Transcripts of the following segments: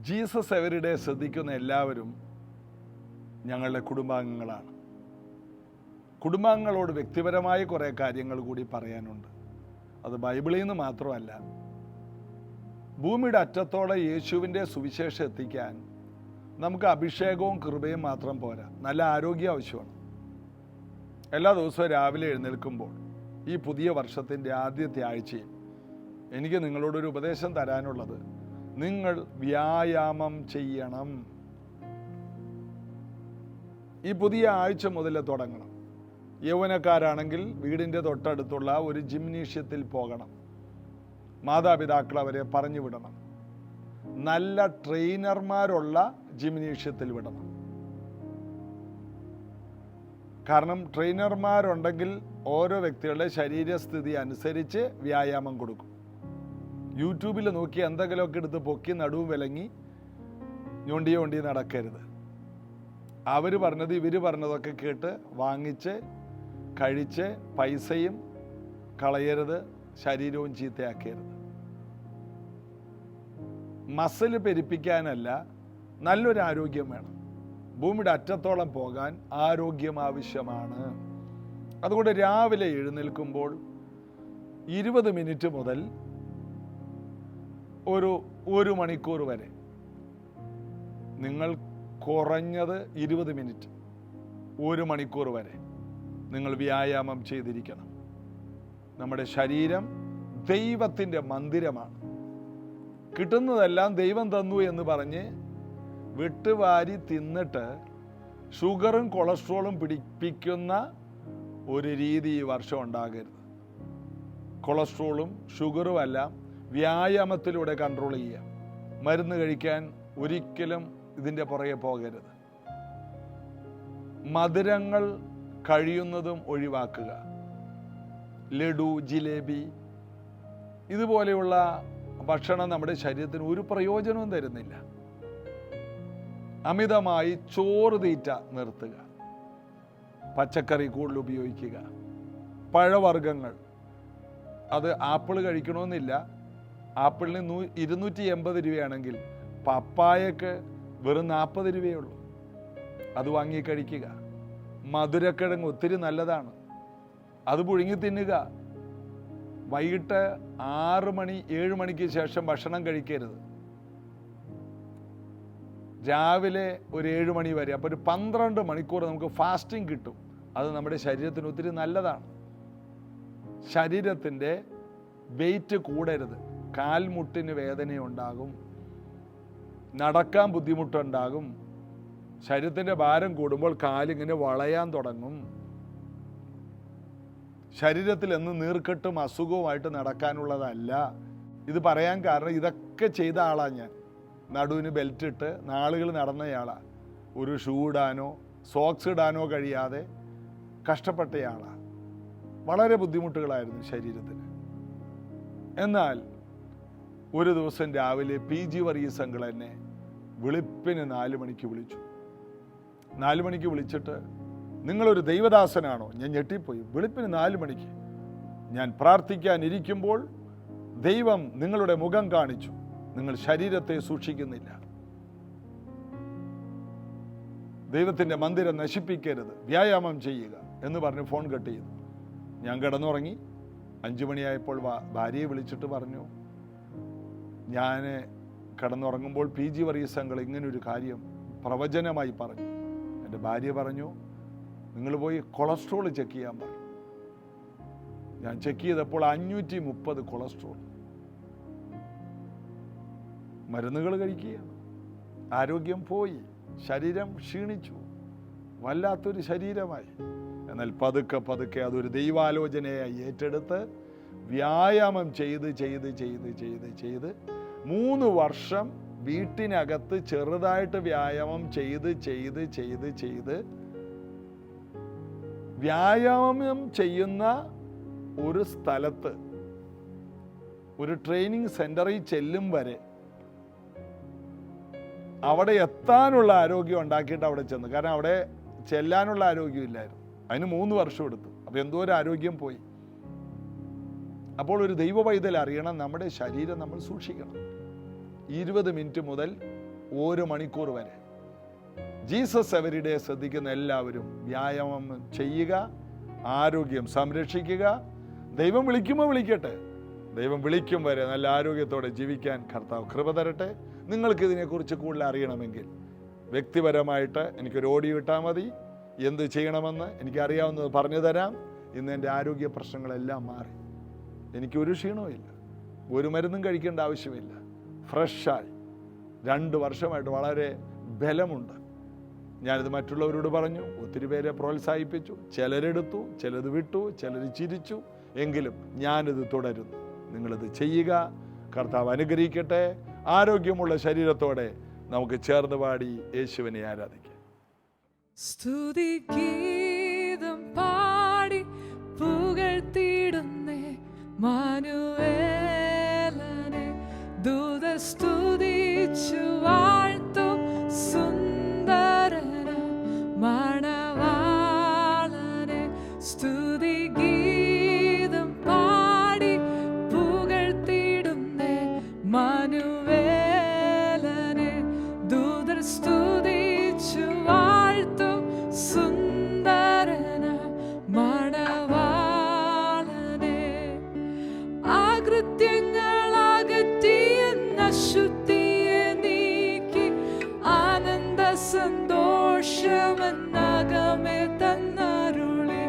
Jesus everyday ശ്രദ്ധിക്കുന്ന എല്ലാവരും ഞങ്ങളുടെ കുടുംബാംഗങ്ങളാണ്. കുടുംബാംഗങ്ങളോട് വ്യക്തിപരമായ കുറേ കാര്യങ്ങൾ കൂടി പറയാനുണ്ട്. അത് ബൈബിളിൽ നിന്ന് മാത്രമല്ല, ഭൂമിയുടെ അറ്റത്തോടെ യേശുവിൻ്റെ സുവിശേഷം എത്തിക്കാൻ നമുക്ക് അഭിഷേകവും കൃപയും മാത്രം പോരാ, നല്ല ആരോഗ്യം ആവശ്യമാണ്. എല്ലാ ദിവസവും രാവിലെ എഴുന്നേൽക്കുമ്പോൾ ഈ പുതിയ വർഷത്തിൻ്റെ ആദ്യത്തെ ആഴ്ചയിൽ എനിക്ക് നിങ്ങളോടൊരു ഉപദേശം തരാനുള്ളത്, നിങ്ങൾ വ്യായാമം ചെയ്യണം. ഈ പുതിയ ആഴ്ച മുതൽ തുടങ്ങണം. യൗവനക്കാരാണെങ്കിൽ വീടിൻ്റെ തൊട്ടടുത്തുള്ള ഒരു ജിംനേഷ്യത്തിൽ പോകണം. മാതാപിതാക്കൾ അവരെ പറഞ്ഞു വിടണം. നല്ല ട്രെയിനർമാരുള്ള ജിംനേഷ്യത്തിൽ വിടണം. കാരണം ട്രെയിനർമാരുണ്ടെങ്കിൽ ഓരോ വ്യക്തികളുടെ ശരീരസ്ഥിതി അനുസരിച്ച് വ്യായാമം കൊടുക്കും. യൂട്യൂബിൽ നോക്കി എന്തെങ്കിലുമൊക്കെ എടുത്ത് പൊക്കി നടുവും വിലങ്ങി ഞൊണ്ടി നടക്കരുത്. അവർ പറഞ്ഞത് ഇവർ പറഞ്ഞതൊക്കെ കേട്ട് വാങ്ങിച്ച് കഴിച്ച് പൈസയും കളയരുത്, ശരീരവും ചീത്തയാക്കരുത്. മസിൽ പെരുപ്പിക്കാനല്ല, നല്ലൊരു ആരോഗ്യം വേണം. ഭൂമിയുടെ അറ്റത്തോളം പോകാൻ ആരോഗ്യം ആവശ്യമാണ്. അതുകൊണ്ട് രാവിലെ എഴുന്നേൽക്കുമ്പോൾ 20 മിനിറ്റ് മുതൽ ഒരു മണിക്കൂർ വരെ, നിങ്ങൾ കുറഞ്ഞത് 20 മിനിറ്റ്, 1 മണിക്കൂർ വരെ നിങ്ങൾ വ്യായാമം ചെയ്തിരിക്കണം. നമ്മുടെ ശരീരം ദൈവത്തിൻ്റെ മന്ദിരമാണ്. കിട്ടുന്നതെല്ലാം ദൈവം തന്നു എന്ന് പറഞ്ഞ് വിട്ടുവാരി തിന്നിട്ട് ഷുഗറും കൊളസ്ട്രോളും പിടിപ്പിക്കുന്ന ഒരു രീതി ഈ വർഷം ഉണ്ടാകരുത്. കൊളസ്ട്രോളും ഷുഗറും എല്ലാം വ്യായാമത്തിലൂടെ കൺട്രോൾ ചെയ്യുക. മരുന്ന് കഴിക്കാൻ ഒരിക്കലും ഇതിൻ്റെ പുറകെ പോകരുത്. മധുരങ്ങൾ കഴിയുന്നതും ഒഴിവാക്കുക. ലഡു, ജിലേബി ഇതുപോലെയുള്ള ഭക്ഷണം നമ്മുടെ ശരീരത്തിന് ഒരു പ്രയോജനവും തരുന്നില്ല. അമിതമായി ചോറ് തീറ്റ നിർത്തുക. പച്ചക്കറി കൂടുതൽ ഉപയോഗിക്കുക. പഴവർഗ്ഗങ്ങൾ, അത് ആപ്പിൾ കഴിക്കണമെന്നില്ല. ആപ്പിളിന് 280 രൂപയാണെങ്കിൽ പപ്പായക്ക് വെറും 40 രൂപയേ ഉള്ളൂ. അത് വാങ്ങി കഴിക്കുക. മധുരക്കിഴങ്ങ് ഒത്തിരി നല്ലതാണ്, അത് പുഴുങ്ങി തിന്നുക. വൈകിട്ട് 6 മണി 7 മണിക്ക് ശേഷം ഭക്ഷണം കഴിക്കരുത്. രാവിലെ ഒരു 7 മണി വരെ, അപ്പോൾ ഒരു 12 മണിക്കൂർ നമുക്ക് ഫാസ്റ്റിംഗ് കിട്ടും. അത് നമ്മുടെ ശരീരത്തിന് ഒത്തിരി നല്ലതാണ്. ശരീരത്തിൻ്റെ വെയിറ്റ് കൂടരുത്. കാൽമുട്ടിന് വേദനയുണ്ടാകും, നടക്കാൻ ബുദ്ധിമുട്ടുണ്ടാകും. ശരീരത്തിൻ്റെ ഭാരം കൂടുമ്പോൾ കാലിങ്ങനെ വളയാൻ തുടങ്ങും. ശരീരത്തിൽ എന്ന് നീർക്കെട്ടും അസുഖവുമായിട്ട് നടക്കാനുള്ളതല്ല. ഇത് പറയാൻ കാരണം, ഇതൊക്കെ ചെയ്ത ആളാണ് ഞാൻ. നടുവിന് ബെൽറ്റ് ഇട്ട് നാളുകൾ നടന്നയാളാണ്. ഒരു ഷൂ ഇടാനോ സോക്സ് ഇടാനോ കഴിയാതെ കഷ്ടപ്പെട്ടയാളാണ്. വളരെ ബുദ്ധിമുട്ടുകളായിരുന്നു ശരീരത്തിന്. എന്നാൽ ഒരു ദിവസം രാവിലെ PG വർഗീസ് അങ്കിൾ എന്നെ വെളുപ്പിന് 4 മണിക്ക് വിളിച്ചു. 4 മണിക്ക് വിളിച്ചിട്ട്, നിങ്ങളൊരു ദൈവദാസനാണോ? ഞാൻ ഞെട്ടിപ്പോയി. വെളുപ്പിന് 4 മണിക്ക് ഞാൻ പ്രാർത്ഥിക്കാനിരിക്കുമ്പോൾ ദൈവം നിങ്ങളുടെ മുഖം കാണിച്ചു. നിങ്ങൾ ശരീരത്തെ സൂക്ഷിക്കുന്നില്ല. ദൈവത്തിൻ്റെ മന്ദിരം നശിപ്പിക്കരുത്, വ്യായാമം ചെയ്യുക എന്ന് പറഞ്ഞ് ഫോൺ കട്ട് ചെയ്തു. ഞാൻ കിടന്നുറങ്ങി. 5 മണിയായപ്പോൾ ഭാര്യയെ വിളിച്ചിട്ട് പറഞ്ഞു, ഞാൻ കിടന്നുറങ്ങുമ്പോൾ PG വർഗീസ് അങ്കിൾ ഇങ്ങനൊരു കാര്യം പ്രവചനമായി പറഞ്ഞു. എൻ്റെ ഭാര്യ പറഞ്ഞു, നിങ്ങൾ പോയി കൊളസ്ട്രോൾ ചെക്ക് ചെയ്യാൻ പറഞ്ഞു. ഞാൻ ചെക്ക് ചെയ്തപ്പോൾ 530 കൊളസ്ട്രോൾ. മരുന്നുകൾ കഴിക്കുകയാണ്. ആരോഗ്യം പോയി, ശരീരം ക്ഷീണിച്ചു, വല്ലാത്തൊരു ശരീരമായി. എന്നാൽ പതുക്കെ പതുക്കെ അതൊരു ദൈവാലോചനയായി ഏറ്റെടുത്ത് വ്യായാമം ചെയ്ത് 3 വർഷം വീട്ടിനകത്ത് ചെറുതായിട്ട് വ്യായാമം ചെയ്ത് വ്യായാമം ചെയ്യുന്ന ഒരു സ്ഥലത്ത്, ഒരു ട്രെയിനിങ് സെൻ്ററിൽ ചെല്ലും വരെ അവിടെ എത്താനുള്ള ആരോഗ്യം ഉണ്ടാക്കിയിട്ട് അവിടെ ചെന്നു. കാരണം അവിടെ ചെല്ലാനുള്ള ആരോഗ്യമില്ലായിരുന്നു. അതിന് 3 വർഷം എടുത്തു. അപ്പോൾ എന്തോ ഒരു ആരോഗ്യം പോയി. അപ്പോൾ ഒരു ദൈവ പൈതൽ അറിയണം, നമ്മുടെ ശരീരം നമ്മൾ സൂക്ഷിക്കണം. 20 മിനിറ്റ് മുതൽ 1 മണിക്കൂർ വരെ. ജീസസ് എവരിഡേ ശ്രദ്ധിക്കുന്ന എല്ലാവരും വ്യായാമം ചെയ്യുക, ആരോഗ്യം സംരക്ഷിക്കുക. ദൈവം വിളിക്കുമ്പോൾ വിളിക്കട്ടെ. ദൈവം വിളിക്കും വരെ നല്ല ആരോഗ്യത്തോടെ ജീവിക്കാൻ കർത്താവ് കൃപ തരട്ടെ. നിങ്ങൾക്കിതിനെക്കുറിച്ച് കൂടുതൽ അറിയണമെങ്കിൽ വ്യക്തിപരമായിട്ട് എനിക്കൊരു ഓഡിയോ ഇട്ടാൽ മതി. എന്ത് ചെയ്യണമെന്ന് എനിക്കറിയാവുന്നത് പറഞ്ഞു തരാം. ഇന്ന് എൻ്റെ ആരോഗ്യ പ്രശ്നങ്ങളെല്ലാം മാറി. എനിക്കൊരു ക്ഷീണവും ഇല്ല, ഒരു മരുന്നും കഴിക്കേണ്ട ആവശ്യമില്ല. ഫ്രഷായി 2 വർഷമായിട്ട് വളരെ ബലമുണ്ട്. ഞാനിത് മറ്റുള്ളവരോട് പറഞ്ഞു, ഒത്തിരി പേരെ പ്രോത്സാഹിപ്പിച്ചു. ചിലരെടുത്തു, ചിലത് വിട്ടു, ചിലർ ചിരിച്ചു. എങ്കിലും ഞാനിത് തുടരുന്നു. നിങ്ങളിത് ചെയ്യുക. കർത്താവ് അനുഗ്രഹിക്കട്ടെ. ആരോഗ്യമുള്ള ശരീരത്തോടെ നമുക്ക് ചേർന്ന് പാടി യേശുവിനെ ആരാധിക്കാം. സ്തുതിഗീതം പാടി പുകഴ്ത്തിടുന്നേ മാനുവേലനെ, ദൂതർ സ്തുതിച്ചു വാഴ്ത്തും സുന്ദരന മണവാളനെ. സ്തുതിഗീതം പാടി പുകഴ്ത്തിടുന്നേ മാനുവേലനെ, ദൂതർ സ്തുതിച്ചു വാഴ്ത്തും സുന്ദരന മണവാളനെ. അകൃത്യങ്ങളകറ്റിയെന്ന ശുദ്ധിയെ നീക്കി ആനന്ദ സന്തോഷമെന്നകമേ തന്നരുളി.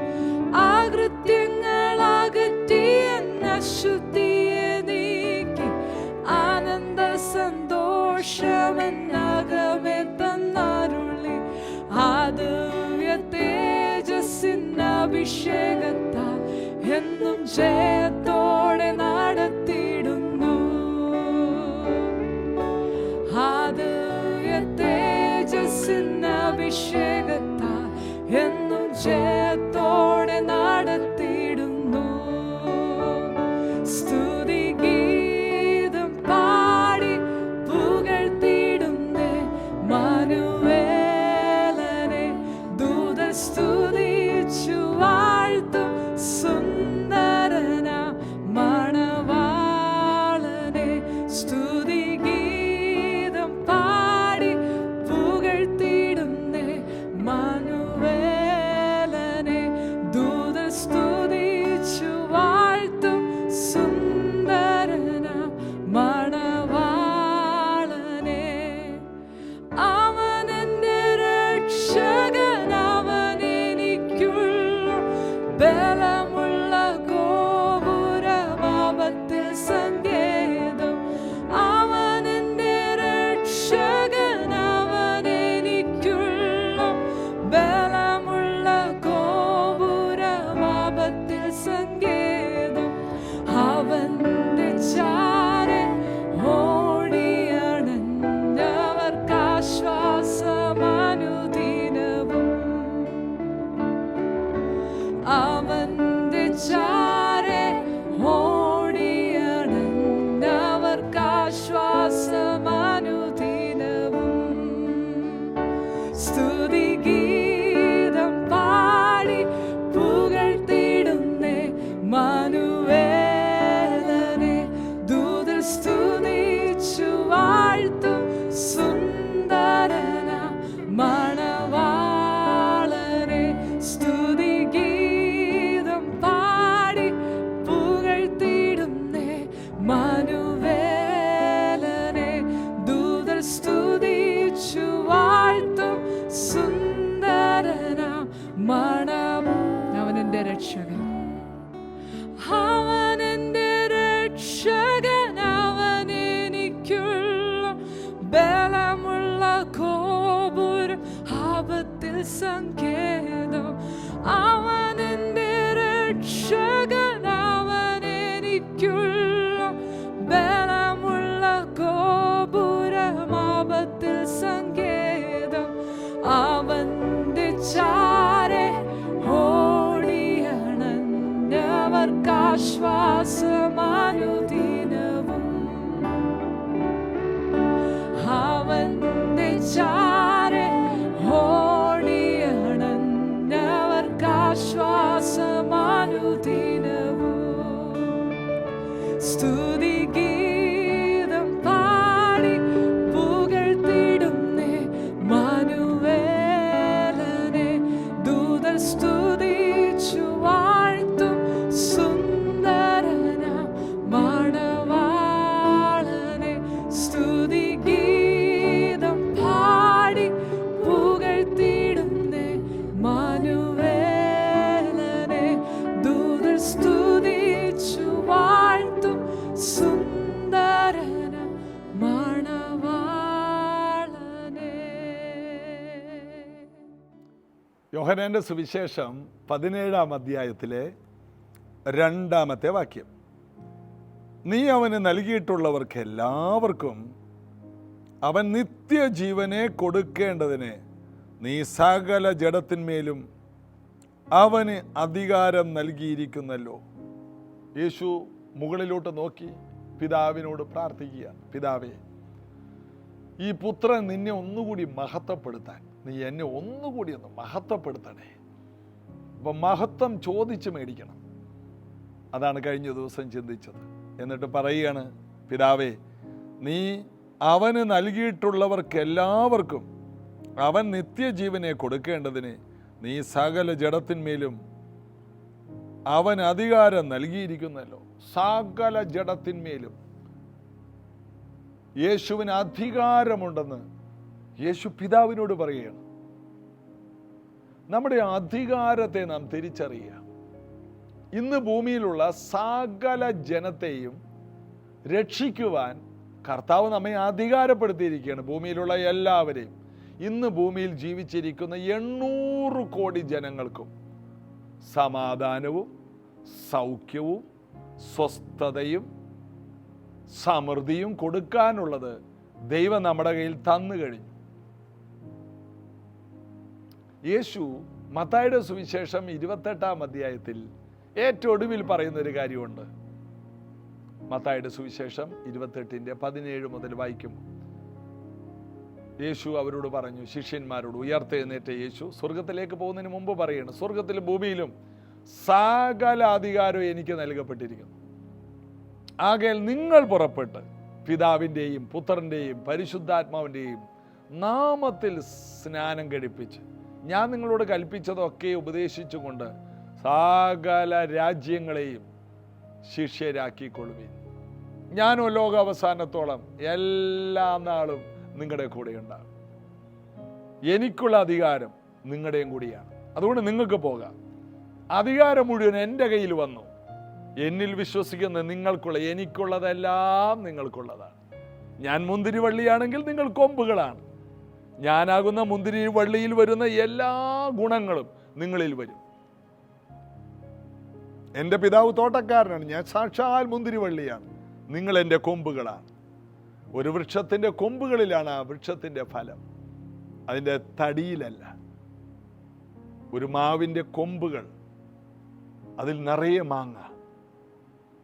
അകൃത്യങ്ങളകറ്റിയെന്ന ശുദ്ധിയെ നീക്കി ആനന്ദ സന്തോഷമെന്നകമേ തന്നരുളി. ആദിവ്യ തേജസ്സിൻ അഭിഷേകത്താൽ എന്നും ജയത്തോടെ നടത്തിയിടുന്നു. ആദിവ്യ തേജസ്സിൻ അഭിഷേകത്താൽ എന്നും ജയത്തോടെ നടത്തിയിടുന്നു. സ്തുതിഗീതം പാടി പുകഴ്ത്തിടുന്നേ മാനുവേലനെ, ദൂതർ സ്തുതിച്ചു വാഴ്ത്തും സുന്ദരന മണവാളനെ. സ്തുതിഗീതം പാടി പുകഴ്ത്തിടുന്നേ മാനുവേലനെ, ദൂതർ സ്തുതിച്ചു വാഴ്ത്തും സുന്ദരന മണവാളനെ. അവനെന്റെ രക്ഷകൻ, അവനെനിക്കുള്ള ബലമുള്ള ഗോപുരമാപത്തിൽ സങ്കേതം. അവനെന്റെ രക്ഷകൻ, അവനെനിക്കുള്ള ബലമുള്ള ഗോപുരമാപത്തിൽ സങ്കേതം. അവന്റെ ചാരെ ഓടിയണഞ്ഞവർക്കാശ്വാസമനുദിനവും. അവന്റെ ചാരെ ഓടിയണഞ്ഞവർക്കാശ്വാസമനുദിനവും. സ്തുതിഗീതം പാടി പുകഴ്ത്തിടുന്നേ മാനുവേലനെ, ദൂതർ സ്തുതിച്ചു വാഴ്ത്തും സുന്ദരന മണവാളനെ. സ്തുതിഗീതം പാടി പുകഴ്ത്തിടുന്നേ മാനുവേലനെ, ദൂതർ സ്തുതിച്ചു വാഴ്ത്തും സുന്ദരന മണം. അവനെന്റെ രക്ഷകൻ, അവനെന്റെ രക്ഷകൻ, അവനെനിക്കുള്ള ബലമുള്ള ഗോപുരം ആപത്തിൽ സങ്കേതം. അവനെന്റെ രക്ഷകൻ, അവനെനിക്കുള്ള ബലമുള്ള ഗോപുരമാപത്തിൽ സങ്കേതം. അവന്റെ ചാരെ ഓടിയണഞ്ഞവർക്കാശ്വാസമനുദിനവും. അവന്റെ ചാരെ ഓടിയണഞ്ഞവർക്കാശ്വാസം യോഹന്നാന്റെ സുവിശേഷം 17-ാം അധ്യായത്തിലെ 2-ാമത്തെ വാക്യം. നീ അവന് നൽകിയിട്ടുള്ളവർക്ക് എല്ലാവർക്കും അവൻ നിത്യജീവനെ കൊടുക്കേണ്ടതിന് നീ സകല ജഡത്തിന്മേലും അവന് അധികാരം നൽകിയിരിക്കുന്നല്ലോ. യേശു മുകളിലോട്ട് നോക്കി പിതാവിനോട് പ്രാർത്ഥിക്കുക, പിതാവേ, ഈ പുത്രൻ നിന്നെ ഒന്നുകൂടി മഹത്വപ്പെടുത്താൻ നീ എന്നെ ഒന്നുകൂടി ഒന്ന് മഹത്വപ്പെടുത്തണേ. അപ്പം മഹത്വം ചോദിച്ച് മേടിക്കണം. അതാണ് കഴിഞ്ഞ ദിവസം ചിന്തിച്ചത്. എന്നിട്ട് പറയുകയാണ്, പിതാവേ, നീ അവന് നൽകിയിട്ടുള്ളവർക്ക് എല്ലാവർക്കും അവൻ നിത്യജീവനെ കൊടുക്കേണ്ടതിന് നീ സകല ജഡത്തിന്മേലും അവൻ അധികാരം നൽകിയിരിക്കുന്നല്ലോ. സകല ജഡത്തിന്മേലും യേശുവിന് അധികാരമുണ്ടെന്ന് യേശു പിതാവിനോട് പറയുകയാണ്. നമ്മുടെ അധികാരത്തെ നാം തിരിച്ചറിയുക. ഇന്ന് ഭൂമിയിലുള്ള സകല ജനത്തെയും രക്ഷിക്കുവാൻ കർത്താവ് നമ്മെ അധികാരപ്പെടുത്തിയിരിക്കുകയാണ്. ഭൂമിയിലുള്ള എല്ലാവരെയും, ഇന്ന് ഭൂമിയിൽ ജീവിച്ചിരിക്കുന്ന 800 കോടി ജനങ്ങൾക്കും സമാധാനവും സൗഖ്യവും സ്വസ്ഥതയും സമൃദ്ധിയും കൊടുക്കാനുള്ളത് ദൈവം നമ്മുടെ കയ്യിൽ തന്നു കഴിഞ്ഞു. യേശു മത്തായിയുടെ സുവിശേഷം 28-ാം അധ്യായത്തിൽ ഏറ്റവും ഒടുവിൽ പറയുന്നൊരു കാര്യമുണ്ട്. മത്തായിയുടെ സുവിശേഷം 28-17 മുതൽ വായിക്കുമ്പോൾ യേശു അവരോട് പറഞ്ഞു, ശിഷ്യന്മാരോട്, ഉയർത്തെഴുന്നേറ്റ യേശു സ്വർഗത്തിലേക്ക് പോകുന്നതിന് മുമ്പ് പറയുകയാണ്, സ്വർഗത്തിലും ഭൂമിയിലും സകല അധികാരവും എനിക്ക് നൽകപ്പെട്ടിരിക്കുന്നു. ആകയാൽ നിങ്ങൾ പുറപ്പെട്ട് പിതാവിൻ്റെയും പുത്രൻ്റെയും പരിശുദ്ധാത്മാവിൻ്റെയും നാമത്തിൽ സ്നാനം കഴിപ്പിച്ച് ഞാൻ നിങ്ങളോട് കൽപ്പിച്ചതൊക്കെ ഉപദേശിച്ചുകൊണ്ട് സകല രാജ്യങ്ങളെയും ശിഷ്യരാക്കിക്കൊള്ളുവിൻ. ഞാനോ ലോക അവസാനത്തോളം എല്ലാ നാളും നിങ്ങളുടെ കൂടെ ഉണ്ടാകും. എനിക്കുള്ള അധികാരം നിങ്ങളുടെയും കൂടിയാണ്. അതുകൊണ്ട് നിങ്ങൾക്ക് പോകാം. അധികാരം മുഴുവൻ എൻ്റെ കയ്യിൽ വന്നു. എന്നിൽ വിശ്വസിക്കുന്ന എനിക്കുള്ളതെല്ലാം നിങ്ങൾക്കുള്ളതാണ്. ഞാൻ മുന്തിരിവള്ളിയാണെങ്കിൽ നിങ്ങൾ കൊമ്പുകളാണ്. ഞാനാകുന്ന മുന്തിരിവള്ളിയിൽ വരുന്ന എല്ലാ ഗുണങ്ങളും നിങ്ങളിൽ വരും. എൻ്റെ പിതാവ് തോട്ടക്കാരനാണ്, ഞാൻ സാക്ഷാൽ മുന്തിരിവള്ളിയാണ്, നിങ്ങൾ എൻ്റെ കൊമ്പുകളാണ്. ഒരു വൃക്ഷത്തിൻ്റെ കൊമ്പുകളിലാണ് ആ വൃക്ഷത്തിൻ്റെ ഫലം, അതിൻ്റെ തടിയിലല്ല. ഒരു മാവിൻ്റെ കൊമ്പുകൾ, അതിൽ നിറയെ മാങ്ങ.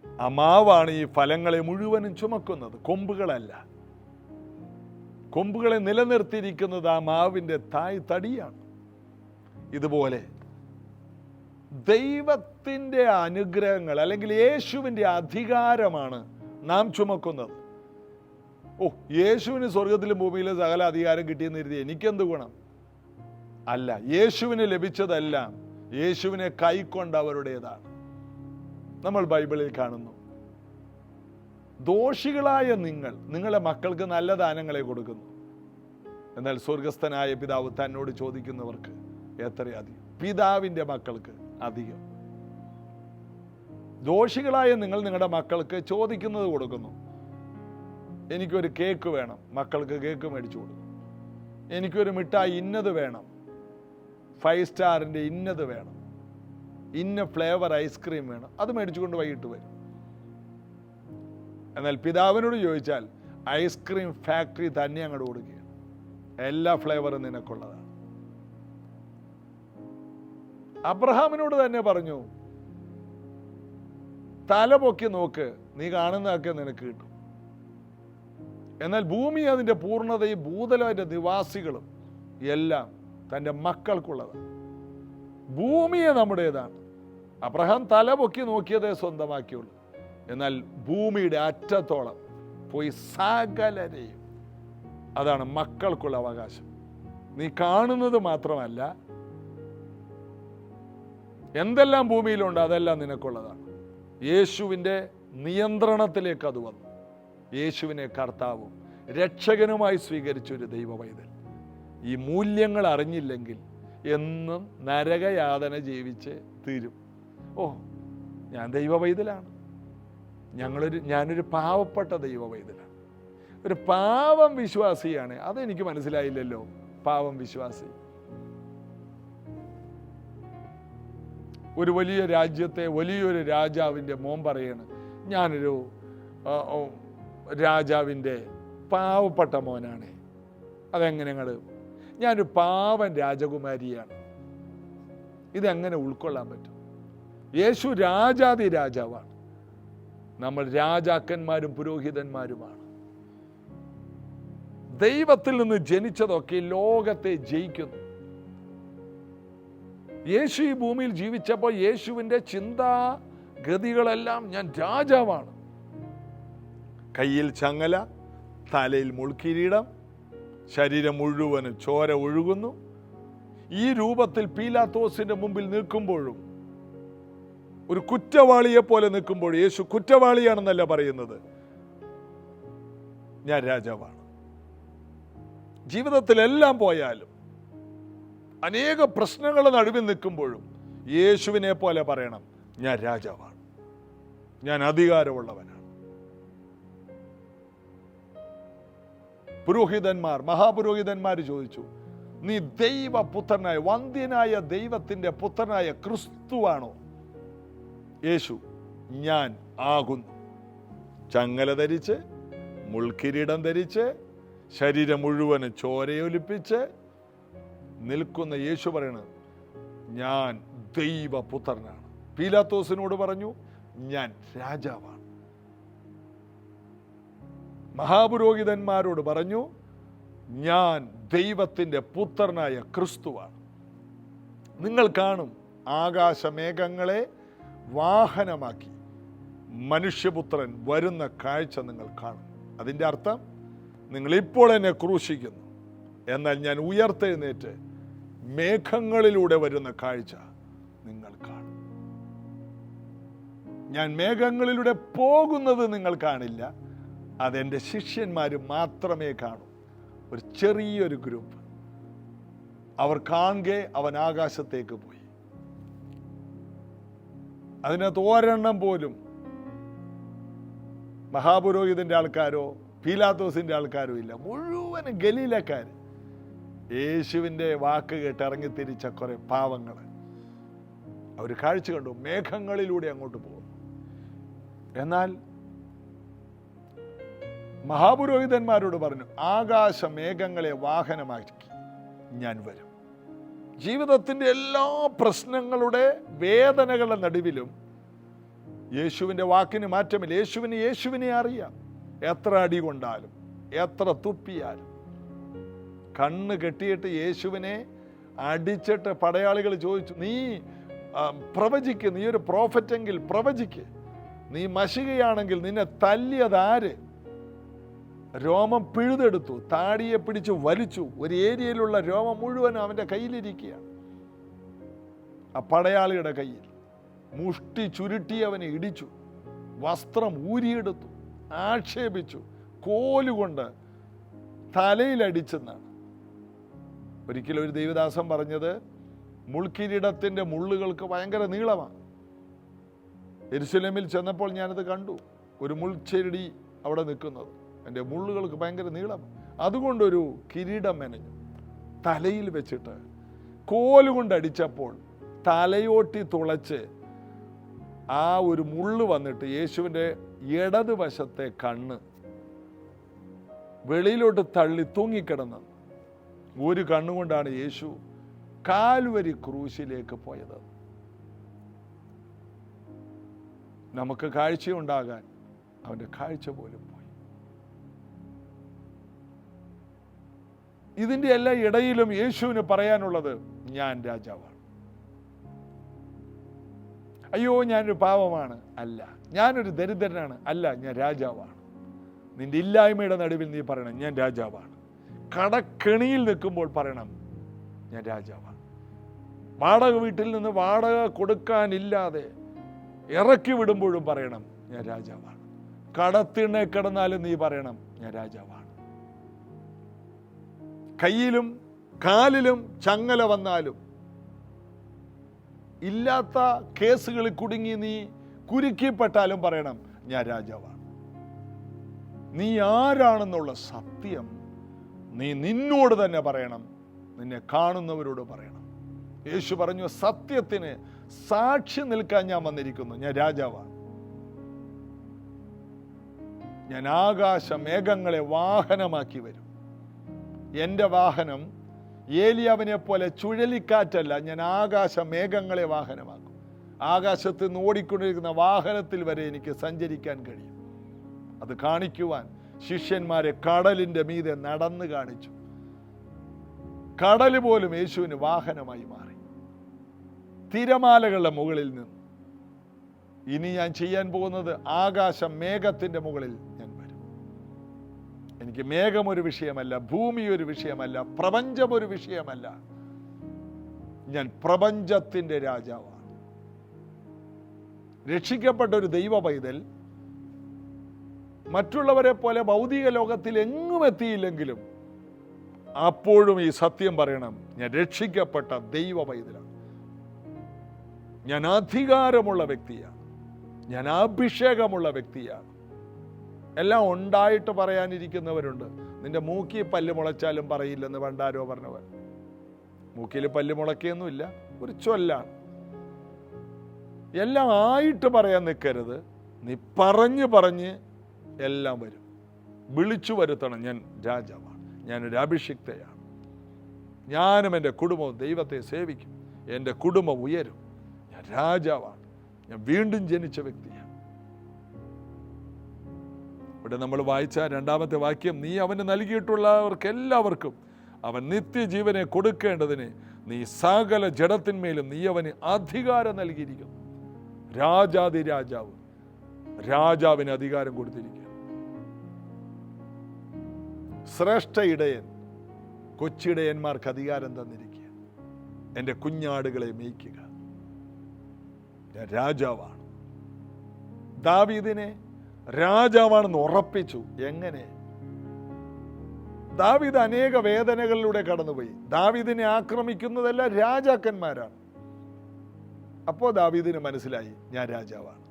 ആ മാവാണ് ഈ ഫലങ്ങളെ മുഴുവനും ചുമക്കുന്നത്, കൊമ്പുകളല്ല. കൊമ്പുകളെ നിലനിർത്തിയിരിക്കുന്നത് ആ മാവിൻ്റെ തടിയാണ്. ഇതുപോലെ ദൈവത്തിൻ്റെ അനുഗ്രഹങ്ങൾ അല്ലെങ്കിൽ യേശുവിൻ്റെ അധികാരമാണ് നാം ചുമക്കുന്നത്. യേശുവിന് സ്വർഗത്തിലും ഭൂമിയിലും സകല അധികാരം കിട്ടിയെന്ന് കരുതി എനിക്കെന്ത് ഗുണം? അല്ല, യേശുവിന് ലഭിച്ചതെല്ലാം യേശുവിനെ കൈക്കൊണ്ടവരുടേതാണ്. നമ്മൾ ബൈബിളിൽ കാണുന്നു, ദോഷികളായ നിങ്ങളെ മക്കൾക്ക് നല്ല ദാനങ്ങളെ കൊടുക്കുന്നു, എന്നാൽ സ്വർഗസ്ഥനായ പിതാവ് തന്നോട് ചോദിക്കുന്നവർക്ക് എത്രയധികം, പിതാവിൻ്റെ മക്കൾക്ക് അധികം. ദോഷികളായ നിങ്ങളുടെ മക്കൾക്ക് ചോദിക്കുന്നത് കൊടുക്കുന്നു. എനിക്കൊരു കേക്ക് വേണം, മക്കൾക്ക് കേക്ക് മേടിച്ചു കൊടുക്കും. എനിക്കൊരു മിഠായി ഇന്നത് വേണം, 5 സ്റ്റാറിൻ്റെ ഇന്നത് വേണം, ഇന്ന ഫ്ലേവർ ഐസ്ക്രീം വേണം, അത് മേടിച്ചുകൊണ്ട് വൈകിട്ട് വരും. എന്നാൽ പിതാവിനോട് ചോദിച്ചാൽ ഐസ്ക്രീം ഫാക്ടറി തന്നെ അങ്ങോട്ട് കൊടുക്കുകയാണ്. എല്ലാ ഫ്ലേവറും നിനക്കുള്ളതാണ്. അബ്രഹാമിനോട് തന്നെ പറഞ്ഞു, തല പൊക്കി നോക്ക്, നീ കാണുന്നതൊക്കെ നിനക്ക് കിട്ടും. എന്നാൽ ഭൂമി അതിൻ്റെ പൂർണ്ണതയും ഭൂതലത്തിന്റെ നിവാസികളും എല്ലാം തൻ്റെ മക്കൾക്കുള്ളതാണ്. ഭൂമിയെ നമ്മുടേതാണ്. അബ്രഹാം തല പൊക്കി നോക്കിയതേ സ്വന്തമാക്കിയുള്ളൂ. എന്നാൽ ഭൂമിയുടെ അറ്റത്തോളം പോയി സകലരെയും, അതാണ് മക്കൾക്കുള്ള അവകാശം. നീ കാണുന്നത് മാത്രമല്ല, എന്തെല്ലാം ഭൂമിയിലുണ്ട് അതെല്ലാം നിനക്കുള്ളതാണ്. യേശുവിൻ്റെ നിയന്ത്രണത്തിലേക്ക് അത് വന്നു. യേശുവിനെ കർത്താവും രക്ഷകനുമായി സ്വീകരിച്ചൊരു ദൈവവൈതൽ ഈ മൂല്യങ്ങൾ അറിഞ്ഞില്ലെങ്കിൽ എന്നും നരകയാതന ജീവിച്ച് തീരും. ഞാൻ ദൈവവൈതലാണ്, ഞാനൊരു പാവപ്പെട്ട ദൈവവൈതലാണ്, ഒരു പാവം വിശ്വാസിയാണ്. അതെനിക്ക് മനസ്സിലായില്ലല്ലോ. പാവം വിശ്വാസി ഒരു വലിയ രാജ്യത്തെ വലിയൊരു രാജാവിൻ്റെ മോൻ പറയാണ്, ഞാനൊരു രാജാവിൻ്റെ പാവപ്പെട്ട മോനാണ്. അതെങ്ങനെ ഞാനൊരു പാവൻ രാജകുമാരിയാണ്. ഇതെങ്ങനെ ഉൾക്കൊള്ളാൻ പറ്റും? യേശു രാജാതി രാജാവാണ്. നമ്മൾ രാജാക്കന്മാരും പുരോഹിതന്മാരുമാണ്. ദൈവത്തിൽ നിന്ന് ജനിച്ചതൊക്കെ ലോകത്തെ ജയിക്കുന്നു. യേശു ഈ ഭൂമിയിൽ ജീവിച്ചപ്പോൾ യേശുവിൻ്റെ ചിന്താഗതികളെല്ലാം ഞാൻ രാജാവാണ്. കയ്യിൽ ചങ്ങല, തലയിൽ മുൾക്കിരീടം, ശരീരം മുഴുവനും ചോര ഒഴുകുന്നു. ഈ രൂപത്തിൽ പീലാത്തോസിന്റെ മുമ്പിൽ നിൽക്കുമ്പോഴും, ഒരു കുറ്റവാളിയെ പോലെ നിൽക്കുമ്പോൾ, യേശു കുറ്റവാളിയാണെന്നല്ല പറയുന്നത്, ഞാൻ രാജാവാണ്. ജീവിതത്തിലെല്ലാം പോയാലും അനേക പ്രശ്നങ്ങളുടെ നടുവിൽ നിൽക്കുമ്പോഴും യേശുവിനെ പോലെ പറയണം, ഞാൻ രാജാവാണ്, ഞാൻ അധികാരമുള്ളവനാണ്. പുരോഹിതന്മാർ, മഹാപുരോഹിതന്മാർ ചോദിച്ചു, നീ ദൈവപുത്രനായ, വന്ധ്യനായ ദൈവത്തിന്റെ പുത്രനായ ക്രിസ്തുവാണോ? യേശു, ഞാൻ ആകുന്നു. ചങ്ങല ധരിച്ച്, മുൾക്കിരീടം ധരിച്ച്, ശരീരം മുഴുവനും ചോരയൊലിപ്പിച്ച് നിൽക്കുന്ന യേശു പറയണത്, ഞാൻ ദൈവപുത്രനാണ്. പീലാത്തോസിനോട് പറഞ്ഞു, ഞാൻ രാജാവാണ്. മഹാപുരോഹിതന്മാരോട് പറഞ്ഞു, ഞാൻ ദൈവത്തിൻ്റെ പുത്രനായ ക്രിസ്തുവാണ്. നിങ്ങൾ കാണും, ആകാശമേഘങ്ങളെ വാഹനമാക്കി മനുഷ്യപുത്രൻ വരുന്ന കാഴ്ച നിങ്ങൾ കാണും. അതിൻ്റെ അർത്ഥം, നിങ്ങൾ ഇപ്പോൾ എന്നെ ക്രൂശിക്കുന്നു, എന്നാൽ ഞാൻ ഉയർത്തെഴുന്നേറ്റ് മേഘങ്ങളിലൂടെ വരുന്ന കാഴ്ച നിങ്ങൾ കാണും. ഞാൻ മേഘങ്ങളിലൂടെ പോകുന്നത് നിങ്ങൾ കാണില്ല, അതെൻ്റെ ശിഷ്യന്മാർ മാത്രമേ കാണൂ. ഒരു ചെറിയൊരു ഗ്രൂപ്പ്, അവർ കാണുകെ അവൻ ആകാശത്തേക്ക് പോയി. അതിനകത്ത് ഒരെണ്ണം പോലും മഹാപുരോഹിതന്റെ ആൾക്കാരോ പീലാത്തോസിന്റെ ആൾക്കാരോ ഇല്ല. മുഴുവൻ ഗലീലക്കാർ, യേശുവിൻ്റെ വാക്ക് കേട്ട് ഇറങ്ങി തിരിച്ച കുറെ പാവങ്ങൾ. അവർ കാഴ്ച കണ്ടു, മേഘങ്ങളിലൂടെ അങ്ങോട്ട് പോകുന്നു. എന്നാൽ മഹാപുരോഹിതന്മാരോട് പറഞ്ഞു, ആകാശ മേഘങ്ങളെ വാഹനമാക്കി ഞാൻ വരും. ജീവിതത്തിൻ്റെ എല്ലാ പ്രശ്നങ്ങളുടെ വേദനകളുടെ നടുവിലും യേശുവിൻ്റെ വാക്കിന് മാറ്റമില്ല. യേശുവിനെ അറിയാം. എത്ര അടി കൊണ്ടാലും, എത്ര തുപ്പിയാലും. കണ്ണ് കെട്ടിയിട്ട് യേശുവിനെ അടിച്ചിട്ട് പടയാളികൾ ചോദിച്ചു, നീ പ്രവചിക്ക്, നീ ഒരു പ്രോഫറ്റെങ്കിൽ പ്രവചിക്ക്, നീ മശികയാണെങ്കിൽ നിന്നെ തല്ലിയതാര്? രോമം പിഴുതെടുത്തു, താടിയെ പിടിച്ച് വലിച്ചു. ഒരു ഏരിയയിലുള്ള രോമം മുഴുവൻ അവൻ്റെ കയ്യിലിരിക്കുകയാണ്. ആ പടയാളിയുടെ കയ്യിൽ മുഷ്ടി ചുരുട്ടി അവനെ ഇടിച്ചു, വസ്ത്രം ഊരിയെടുത്തു, ആക്ഷേപിച്ചു, കോലുകൊണ്ട് തലയിലടിച്ചെന്നാണ്. ഒരിക്കലും ഒരു ദൈവദാസൻ പറഞ്ഞത്, മുൾക്കിരീടത്തിൻ്റെ മുള്ളുകൾക്ക് ഭയങ്കര നീളമാണ്. യെരുശലേമിൽ ചെന്നപ്പോൾ ഞാനത് കണ്ടു, ഒരു മുൾച്ചെടി അവിടെ നിൽക്കുന്നത്. എൻ്റെ മുള്ളുകൾക്ക് ഭയങ്കര നീളമാണ്. അതുകൊണ്ടൊരു കിരീടം മെനഞ്ഞു തലയിൽ വെച്ചിട്ട് കോലുകൊണ്ടടിച്ചപ്പോൾ തലയോട്ടി തുളച്ച് ആ ഒരു മുള്ള് വന്നിട്ട് യേശുവിൻ്റെ ഇടതുവശത്തെ കണ്ണ് വെളിയിലോട്ട് തള്ളി തൂങ്ങിക്കിടന്നു. ഒരു കണ്ണുകൊണ്ടാണ് യേശു കാൽവരി ക്രൂശിലേക്ക് പോയത്. നമുക്ക് കാഴ്ചയുണ്ടാകാൻ അവൻ്റെ കാഴ്ച പോലും പോയി. ഇതിൻ്റെ എല്ലാ ഇടയിലും യേശുവിന് പറയാനുള്ളത്, ഞാൻ രാജാവാണ്. അയ്യോ, ഞാനൊരു പാവമാണ്, അല്ല. ഞാനൊരു ദരിദ്രനാണ്, അല്ല. ഞാൻ രാജാവാണ്. നിന്റെ ഇല്ലായ്മയുടെ നടുവിൽ നീ പറയണം, ഞാൻ രാജാവാണ്. കടക്കെണിയിൽ നിൽക്കുമ്പോൾ പറയണം, ഞാൻ രാജാവാണ്. വാടക വീട്ടിൽ നിന്ന് വാടക കൊടുക്കാനില്ലാതെ ഇറക്കി വിടുമ്പോഴും പറയണം, ഞാൻ രാജാവാണ്. കടത്തിണ്ണെ കിടന്നാലും നീ പറയണം, ഞാൻ രാജാവാണ്. കയ്യിലും കാലിലും ചങ്ങല വന്നാലും, ഇല്ലാത്ത കേസുകളിൽ കുടുങ്ങി നീ കുരുക്കിപ്പെട്ടാലും പറയണം, ഞാൻ രാജാവാണ്. നീ ആരാണെന്നുള്ള സത്യം നീ നിന്നോട് തന്നെ പറയണം, നിന്നെ കാണുന്നവരോട് പറയണം. യേശു പറഞ്ഞു, സത്യത്തിന് സാക്ഷി നിൽക്കാൻ ഞാൻ വന്നിരിക്കുന്നു. ഞാൻ രാജാവാണ്. ഞാൻ ആകാശ മേഘങ്ങളെ വാഹനമാക്കി വരും. എൻ്റെ വാഹനം ഏലിയാവിനെ പോലെ ചുഴലിക്കാറ്റല്ല, ഞാൻ ആകാശ മേഘങ്ങളെ വാഹനമാക്കും. ആകാശത്ത് നിന്ന് ഓടിക്കൊണ്ടിരിക്കുന്ന വാഹനത്തിൽ വരെ എനിക്ക് സഞ്ചരിക്കാൻ കഴിയും. അത് കാണിക്കുവാൻ ശിഷ്യന്മാരെ കടലിൻ്റെ മീതെ നടന്ന് കാണിച്ചു. കടൽ പോലും യേശുവിന് വാഹനമായി മാറി. തിരമാലകളുടെ മുകളിൽ നിന്ന് ഇനി ഞാൻ ചെയ്യാൻ പോകുന്നത് ആകാശ മേഘത്തിൻ്റെ മുകളിൽ ഞാൻ വരും. എനിക്ക് മേഘം ഒരു വിഷയമല്ല, ഭൂമി ഒരു വിഷയമല്ല, പ്രപഞ്ചം ഒരു വിഷയമല്ല. ഞാൻ പ്രപഞ്ചത്തിൻ്റെ രാജാവാണ്. രക്ഷിക്കപ്പെട്ട ഒരു ദൈവ പൈതൽ മറ്റുള്ളവരെ പോലെ ഭൗതിക ലോകത്തിൽ എങ്ങും എത്തിയില്ലെങ്കിലും അപ്പോഴും ഈ സത്യം പറയണം, ഞാൻ രക്ഷിക്കപ്പെട്ട ദൈവ പൈതലാണ്. ഞാൻ അധികാരമുള്ള വ്യക്തിയാണ്. ഞാൻ അഭിഷേകമുള്ള വ്യക്തിയാണ്. എല്ലാം ഉണ്ടായിട്ട് പറയാനിരിക്കുന്നവരുണ്ട്. നിന്റെ മൂക്കി പല്ല് മുളച്ചാലും പറയില്ലെന്ന് പണ്ടാരോ പറഞ്ഞവർ. മൂക്കിൽ പല്ല് മുളക്കിയൊന്നുമില്ല, ഒരു ചൊല്ലാണ്. എല്ലാം ആയിട്ട് പറയാൻ നിൽക്കരുത്. നീ പറഞ്ഞ് എല്ലാം വരും. വിളിച്ചു വരുത്തണം, ഞാൻ രാജാവാണ്, ഞാനൊരു അഭിഷിക്തയാണ്, ഞാനും എൻ്റെ കുടുംബവും ദൈവത്തെ സേവിക്കും, എൻ്റെ കുടുംബം ഉയരും, ഞാൻ രാജാവാണ്, ഞാൻ വീണ്ടും ജനിച്ച വ്യക്തിയാണ്. ഇവിടെ നമ്മൾ വായിച്ച രണ്ടാമത്തെ വാക്യം, നീ അവന് നൽകിയിട്ടുള്ളവർക്ക് എല്ലാവർക്കും അവൻ നിത്യജീവനെ കൊടുക്കേണ്ടതിന് നീ സകല ജഡത്തിന്മേലും നീ അവന് അധികാരം നൽകിയിരിക്കുന്നു. രാജാതി രാജാവ്, രാജാവിന് അധികാരം കൊടുത്തിരിക്കുക. ശ്രേഷ്ഠ ഇടയൻ കൊച്ചിടയന്മാർക്ക് അധികാരം തന്നിരിക്കുക. എൻ്റെ കുഞ്ഞാടുകളെ മേയ്ക്കുക. ഞാൻ രാജാവാണ്. ദാവീദിനെ രാജാവാണെന്ന് ഉറപ്പിച്ചു. എങ്ങനെ? ദാവീദ് അനേക വേദനകളിലൂടെ കടന്നുപോയി. ദാവീദിനെ ആക്രമിക്കുന്നതെല്ലാം രാജാക്കന്മാരാണ്. അപ്പോൾ ദാവീദിന് മനസ്സിലായി, ഞാൻ രാജാവാണ്.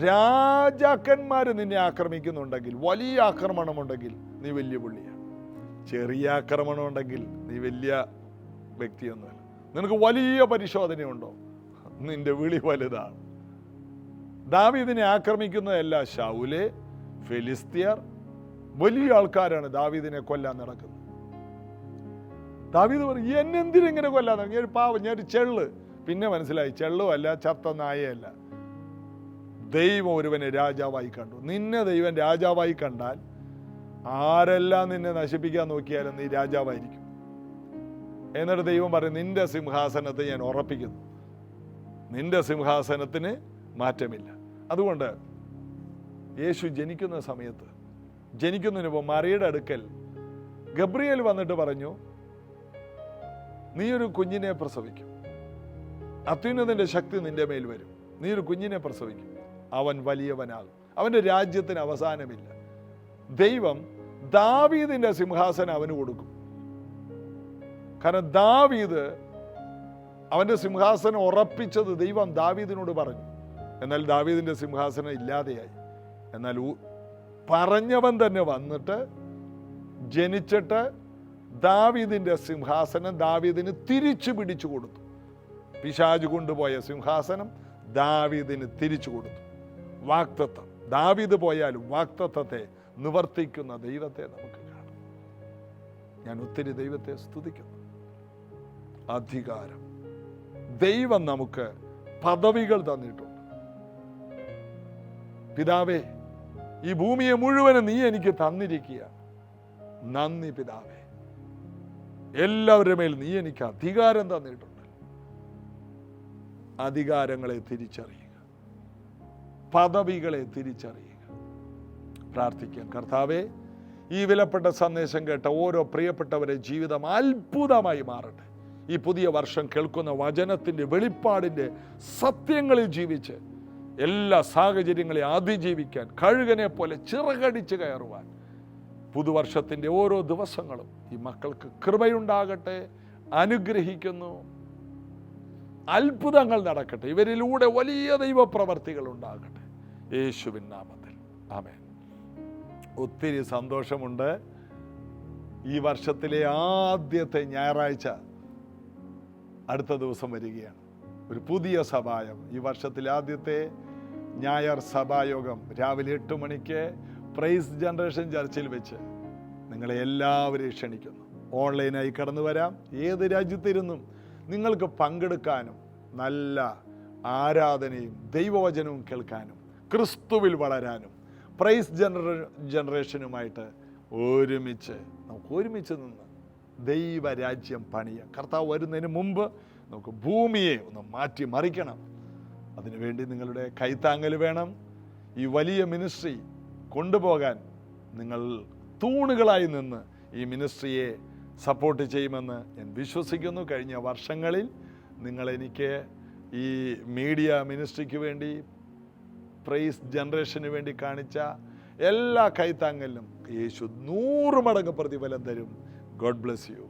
രാജാക്കന്മാർ നിന്നെ ആക്രമിക്കുന്നുണ്ടെങ്കിൽ, വലിയ ആക്രമണമുണ്ടെങ്കിൽ നീ വലിയ പുള്ളിയാണ്. ചെറിയ ആക്രമണം ഉണ്ടെങ്കിൽ നീ വലിയ വ്യക്തിയൊന്നുമല്ല. നിനക്ക് വലിയ പരിശോധനയുണ്ടോ? നിന്റെ വിളി വലുതാണ്. ദാവീദിനെ ആക്രമിക്കുന്നതല്ല ശൗല്, ഫെലിസ്ത്യർ, വലിയ ആൾക്കാരാണ് ദാവീദിനെ കൊല്ലാൻ നടക്കുന്നത്. ദാവീദ് പറയും, എന്നെന്തിനെങ്ങനെ കൊല്ലാൻ നടക്കും? ഞാൻ പാവം, ഞാനൊരു ചെള്ള്. പിന്നെ മനസ്സിലായി, ചെള്ളുമല്ല, ചത്ത നായയല്ല. ദൈവം ഒരുവനെ രാജാവായി കണ്ടു. നിന്നെ ദൈവം രാജാവായി കണ്ടാൽ ആരെല്ലാം നിന്നെ നശിപ്പിക്കാൻ നോക്കിയാലും നീ രാജാവായിരിക്കും. എന്നിട്ട് ദൈവം പറയും, നിന്റെ സിംഹാസനത്തെ ഞാൻ ഉറപ്പിക്കുന്നു, നിന്റെ സിംഹാസനത്തിന് മാറ്റമില്ല. അതുകൊണ്ട് യേശു ജനിക്കുന്ന സമയത്ത്, ജനിക്കുന്നതിന് മുമ്പ് മറിയുടെ അടുക്കൽ ഗബ്രിയേൽ വന്നിട്ട് പറഞ്ഞു, നീ ഒരു കുഞ്ഞിനെ പ്രസവിക്കും, അത്യുന്നതന്റെ ശക്തി നിന്റെ മേൽ വരും, നീ ഒരു കുഞ്ഞിനെ പ്രസവിക്കും, അവൻ വലിയവനാകും, അവൻ്റെ രാജ്യത്തിന് അവസാനമില്ല. ദൈവം ദാവീദിന്റെ സിംഹാസനം അവന് കൊടുക്കും. കാരണം ദാവീദ് അവൻ്റെ സിംഹാസനം ഉറപ്പിച്ചത് ദൈവം ദാവീദിനോട് പറഞ്ഞു. എന്നാൽ ദാവീദിന്റെ സിംഹാസനം ഇല്ലാതെയായി. എന്നാൽ പറഞ്ഞവൻ തന്നെ വന്നിട്ട് ജനിച്ചിട്ട് ദാവീദിന്റെ സിംഹാസനം ദാവീദിന് തിരിച്ചു പിടിച്ചു കൊടുത്തു. പിശാച് കൊണ്ടുപോയ സിംഹാസനം ദാവീദിന് തിരിച്ചു കൊടുത്തു. വാഗ്ദത്തം, ദാവീദ് പോയാലും വാഗ്ദത്തത്തെ നിവർത്തിക്കുന്ന ദൈവത്തെ നമുക്ക് കാണാം. ഞാൻ ഒത്തിരി ദൈവത്തെ സ്തുതിക്കുന്നു. അധികാരം, ദൈവം നമുക്ക് പദവികൾ തന്നിട്ടുണ്ട്. പിതാവേ, ഈ ഭൂമിയെ മുഴുവനും നീ എനിക്ക് തന്നിരിക്കുകയാണ്. നന്ദി പിതാവേ. എല്ലാവരുടെ മേൽ നീ എനിക്ക് അധികാരം തന്നിട്ടുണ്ട്. അധികാരങ്ങളെ തിരിച്ചറിയുക, പദവികളെ തിരിച്ചറിയുക. പ്രാർത്ഥിക്കാം. കർത്താവേ, ഈ വിലപ്പെട്ട സന്ദേശം കേട്ട ഓരോ പ്രിയപ്പെട്ടവരെ ജീവിതം അത്ഭുതമായി മാറട്ടെ. ഈ പുതിയ വർഷം കേൾക്കുന്ന വചനത്തിൻ്റെ വെളിപ്പാടിൻ്റെ സത്യങ്ങളിൽ ജീവിച്ച് എല്ലാ സാഹചര്യങ്ങളെ അതിജീവിക്കാൻ, കഴുകനെ പോലെ ചിറകടിച്ച് കയറുവാൻ പുതുവർഷത്തിൻ്റെ ഓരോ ദിവസങ്ങളും ഈ മക്കൾക്ക് കൃപയുണ്ടാകട്ടെ. അനുഗ്രഹിക്കുന്നു. അത്ഭുതങ്ങൾ നടക്കട്ടെ. ഇവരിലൂടെ വലിയ ദൈവപ്രവർത്തികൾ ഉണ്ടാകട്ടെ. യേശുവിൻ നാമത്തിൽ ആമേൻ. ഒത്തിരി സന്തോഷമുണ്ട്. ഈ വർഷത്തിലെ ആദ്യത്തെ ഞായറാഴ്ച അടുത്ത ദിവസം വരികയാണ്. ഒരു പുതിയ സഭായോഗം. ഈ വർഷത്തിലെ ആദ്യത്തെ ഞായർ സഭായോഗം രാവിലെ 8 മണിക്ക് പ്രൈസ് ജനറേഷൻ ചർച്ചിൽ വെച്ച് നിങ്ങളെ എല്ലാവരെയും ക്ഷണിക്കുന്നു. ഓൺലൈനായി കടന്നു വരാം. ഏത് രാജ്യത്തിരുന്നും നിങ്ങൾക്ക് പങ്കെടുക്കാനും നല്ല ആരാധനയും ദൈവവചനവും കേൾക്കാനും ക്രിസ്തുവിൽ വളരാനും പ്രൈസ് ജനറേഷനുമായിട്ട് നമുക്ക് ഒരുമിച്ച് നിന്ന് ദൈവരാജ്യം പണിയാം. കർത്താവ് വരുന്നതിന് മുമ്പ് നമുക്ക് ഭൂമിയെ ഒന്ന് മാറ്റി മറിക്കണം. അതിനുവേണ്ടി നിങ്ങളുടെ കൈത്താങ്ങൽ വേണം. ഈ വലിയ മിനിസ്ട്രി കൊണ്ടുപോകാൻ നിങ്ങൾ തൂണുകളായി നിന്ന് ഈ മിനിസ്ട്രിയെ സപ്പോർട്ട് ചെയ്യുമെന്ന് ഞാൻ വിശ്വസിക്കുന്നു. കഴിഞ്ഞ വർഷങ്ങളിൽ നിങ്ങളെനിക്ക് ഈ മീഡിയ മിനിസ്ട്രിക്ക് വേണ്ടി പ്രൈസ് ജനറേഷന് വേണ്ടി കാണിച്ച എല്ലാ കൈത്താങ്ങലിനും യേശു 100 മടങ്ങ് പ്രതിഫലം തരും. God bless you.